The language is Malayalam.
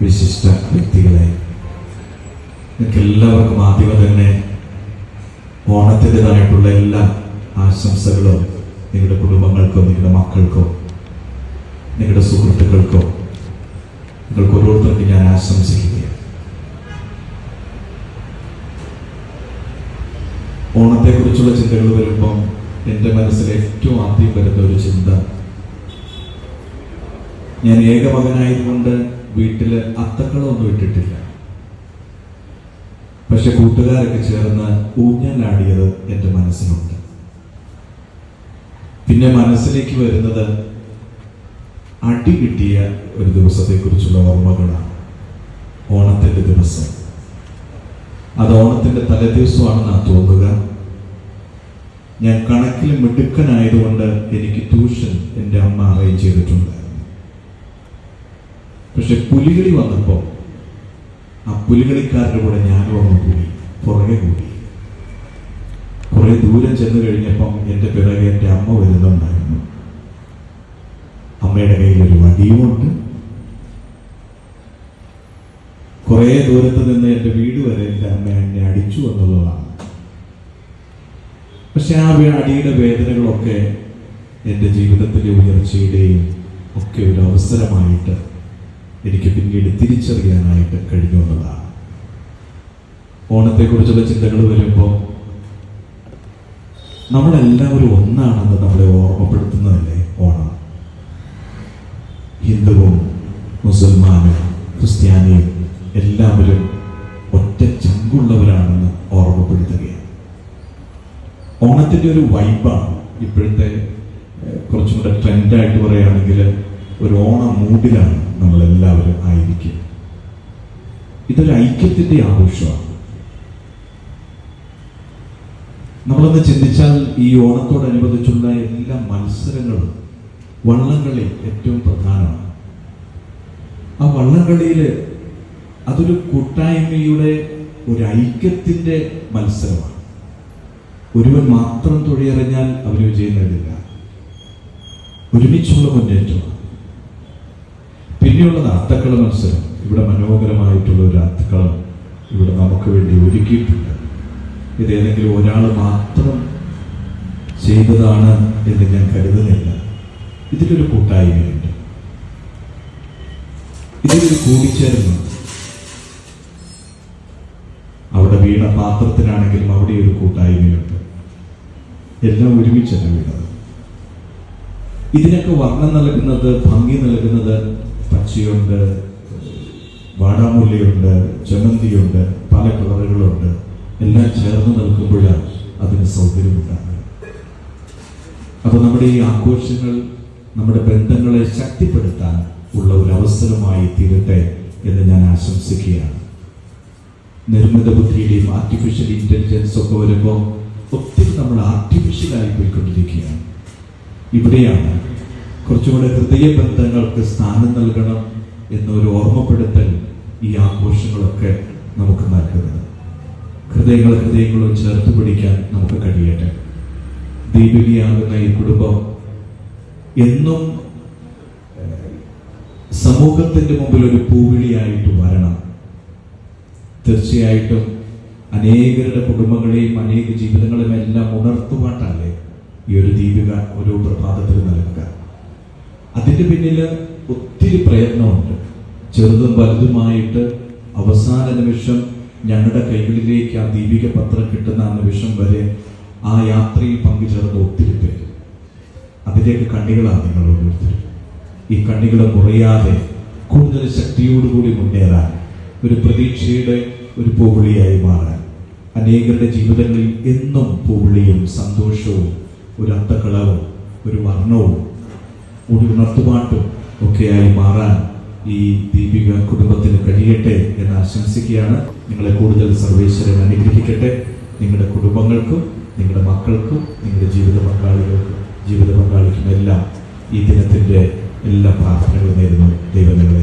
വിശിഷ്ട വ്യക്തികളെ, നിങ്ങൾക്ക് എല്ലാവർക്കും ആദ്യമേ തന്നെ ഓണത്തിൻ്റെതായിട്ടുള്ള എല്ലാ ആശംസകളും നിങ്ങളുടെ കുടുംബങ്ങൾക്കോ നിങ്ങളുടെ മക്കൾക്കോ നിങ്ങളുടെ സുഹൃത്തുക്കൾക്കോ നിങ്ങൾക്ക് ഓരോരുത്തർക്കും ഞാൻ ആശംസിക്കുകയാണ്. ഓണത്തെക്കുറിച്ചുള്ള ചിന്തകൾ വരുമ്പം എൻ്റെ മനസ്സിൽ ഏറ്റവും ആദ്യം വരുന്ന ഒരു ചിന്ത, ഞാൻ ഏകമകനായതുകൊണ്ട് വീട്ടിൽ അത്തക്കളമൊന്നും ഇട്ടിട്ടില്ല. പക്ഷെ കൂട്ടുകാരൊക്കെ ചേർന്ന് ഊഞ്ഞാലാടിയത് എൻ്റെ മനസ്സിലുണ്ട്. പിന്നെ മനസ്സിലേക്ക് വരുന്നത് അടി കിട്ടിയ ഒരു ദിവസത്തെക്കുറിച്ചുള്ള ഓർമ്മകളാണ്. ഓണത്തിൻ്റെ ദിവസം, അത് ഓണത്തിൻ്റെ തലേദിവസമാണെന്നാണ് തോന്നുക. ഞാൻ കണക്കിൽ മിടുക്കനായതുകൊണ്ട് എനിക്ക് ട്യൂഷൻ എൻ്റെ അമ്മ അറേഞ്ച് ചെയ്തിട്ടുണ്ടായിരുന്നു. പക്ഷെ പുലികളി വന്നപ്പോൾ ആ പുലികളിക്കാരുടെ കൂടെ ഞാനും ഒന്ന് കൂടി, പുറകെ കൂടി. കുറെ ദൂരം ചെന്ന് കഴിഞ്ഞപ്പം എൻ്റെ പിറകെ എൻ്റെ അമ്മ വരുന്നുണ്ടായിരുന്നു. അമ്മയുടെ കയ്യിൽ ഒരു വടിയുമുണ്ട്. കുറെ ദൂരത്ത് നിന്ന് എൻ്റെ വീട് വരെ എൻ്റെ അമ്മ എന്നെ അടിച്ചു എന്നുള്ളതാണ്. പക്ഷെ ആ അടിയുടെ വേദനകളൊക്കെ എൻ്റെ ജീവിതത്തിലെ ഉയർച്ചയുടെയും ഒക്കെ ഒരു അവസരമായിട്ട് എനിക്ക് പിന്നീട് തിരിച്ചറിയാനായിട്ട് കഴിഞ്ഞു എന്നതാണ്. ഓണത്തെക്കുറിച്ചുള്ള ചിന്തകൾ വരുമ്പോൾ നമ്മളെല്ലാവരും ഒന്നാണെന്ന് നമ്മളെ ഓർമ്മപ്പെടുത്തുന്നതല്ലേ ഓണം. ഹിന്ദുവും മുസൽമാനും ക്രിസ്ത്യാനിയും എല്ലാവരും ഒറ്റ ചങ്കുള്ളവരാണെന്ന് ഓർമ്മപ്പെടുത്തുകയാണ്. ഓണത്തിൻ്റെ ഒരു വൈബാണ് ഇപ്പോഴത്തെ, കുറച്ചും കൂടെ ട്രെൻഡായിട്ട് പറയുകയാണെങ്കിൽ ഒരു ഓണം മൂഡിലാണ് നമ്മളെല്ലാവരും ആയിരിക്കും. ഇതൊരു ഐക്യത്തിൻ്റെ ആഘോഷമാണ്. നമ്മളൊന്ന് ചിന്തിച്ചാൽ ഈ ഓണത്തോടനുബന്ധിച്ചുള്ള എല്ലാ മത്സരങ്ങളും വള്ളംകളി ഏറ്റവും പ്രധാനമാണ്. ആ വള്ളംകളിയിൽ അതൊരു കൂട്ടായ്മയുടെ ഒരു ഐക്യത്തിൻ്റെ മത്സരമാണ്. ഒരുവൻ മാത്രം തുഴയെറിഞ്ഞാൽ അവന് വിജയം നേടില്ല. ഒരുമിച്ചുള്ള മുന്നേറ്റമാണ്. പിന്നെയുള്ളത് അത്തക്കള മത്സരം. ഇവിടെ മനോഹരമായിട്ടുള്ള ഒരു അത്തക്കളം ഇവിടെ നമുക്ക് വേണ്ടി ഒരുക്കിയിട്ടുണ്ട്. ഇത് ഏതെങ്കിലും ഒരാൾ മാത്രം ചെയ്തതാണ് എന്ന് ഞാൻ കരുതുന്നില്ല. ഇതിലൊരു കൂട്ടായ്മയുണ്ട്, ഇതിലൊരു കൂടിച്ചേരുന്നുണ്ട്. അവിടെ വീണ പാത്രത്തിനാണെങ്കിലും അവിടെ ഒരു കൂട്ടായ്മയുണ്ട്. എല്ലാം ഒരുമിച്ചല്ല വീണത്. ഇതിനൊക്കെ വർണ്ണം നൽകുന്നത്, ഭംഗി നൽകുന്നത് പച്ചയുണ്ട്, വാടാമുല്ലയുണ്ട്, ജമന്തിയുണ്ട്, പല കളറുകളുണ്ട്. എല്ലാം ചേർന്ന് നിൽക്കുമ്പോഴാണ് അതിന് സൗകര്യമുണ്ടാകുക. അപ്പൊ നമ്മുടെ ഈ ആഘോഷങ്ങൾ നമ്മുടെ ബന്ധങ്ങളെ ശക്തിപ്പെടുത്താൻ ഉള്ള ഒരു അവസരമായി തീരട്ടെ എന്ന് ഞാൻ ആശംസിക്കുകയാണ്. നിർമ്മിത ബുദ്ധിയുടെയും ആർട്ടിഫിഷ്യൽ ഇന്റലിജൻസ് ഒക്കെ വരുമ്പോൾ ഒത്തിരി നമ്മൾ ആർട്ടിഫിഷ്യലായി പോയിക്കൊണ്ടിരിക്കുകയാണ്. ഇവിടെയാണ് കുറച്ചുകൂടെ ഹൃദയ ബന്ധങ്ങൾക്ക് സ്ഥാനം നൽകണം എന്നൊരു ഓർമ്മപ്പെടുത്തൽ ഈ ആഘോഷങ്ങളൊക്കെ നമുക്ക് നൽകുന്നത്. ഹൃദയങ്ങളും ചേർത്ത് പിടിക്കാൻ നമുക്ക് കഴിയട്ടെ. ദീപികയാകുന്ന ഈ കുടുംബം എന്നും സമൂഹത്തിന്റെ മുമ്പിൽ ഒരു പൂവിളിയായിട്ട് വരണം. തീർച്ചയായിട്ടും അനേകരുടെ കുടുംബങ്ങളെയും അനേക ജീവിതങ്ങളെയും എല്ലാം ഉണർത്തുപാട്ടല്ലേ ഈ ഒരു ദീപിക ഓരോ പ്രഭാതത്തിൽ നൽകുക. അതിന്റെ പിന്നിൽ ഒത്തിരി പ്രയത്നമുണ്ട്. ചെറുതും വലുതുമായിട്ട് അവസാന നിമിഷം ഞങ്ങളുടെ കൈകളിലേക്ക് ആ ദീപിക പത്രം കിട്ടുന്ന ആ നിമിഷം വരെ ആ യാത്രയിൽ പങ്കുചേർന്ന ഒത്തിരി പേര്. അതിലേക്ക് കണ്ണികളാണ് നിങ്ങൾ ഓരോരുത്തരും. ഈ കണ്ണികൾ കുറയാതെ കൂടുതൽ ശക്തിയോടുകൂടി മുന്നേറാൻ, ഒരു പ്രതീക്ഷയുടെ ഒരു പൂവിളിയായി മാറാൻ, അനേകരുടെ ജീവിതങ്ങളിൽ എന്നും പൂവിളിയും സന്തോഷവും ഒരു അത്തക്കളവും ഒരു വർണ്ണവും ഒരു ഉണർത്തുപാട്ടും ഒക്കെയായി മാറാൻ ഈ ദീപിക കുടുംബത്തിന് കഴിയട്ടെ എന്ന് ആശംസിക്കുകയാണ്. നിങ്ങളെ കൂടുതൽ സർവേശ്വരൻ അനുഗ്രഹിക്കട്ടെ. നിങ്ങളുടെ കുടുംബങ്ങൾക്കും നിങ്ങളുടെ മക്കൾക്കും നിങ്ങളുടെ ജീവിത പങ്കാളിക്കും എല്ലാം ഈ ദിനത്തിന്റെ എല്ലാ പ്രാർത്ഥനകളും നേരുന്നു. ദൈവം നിങ്ങളെ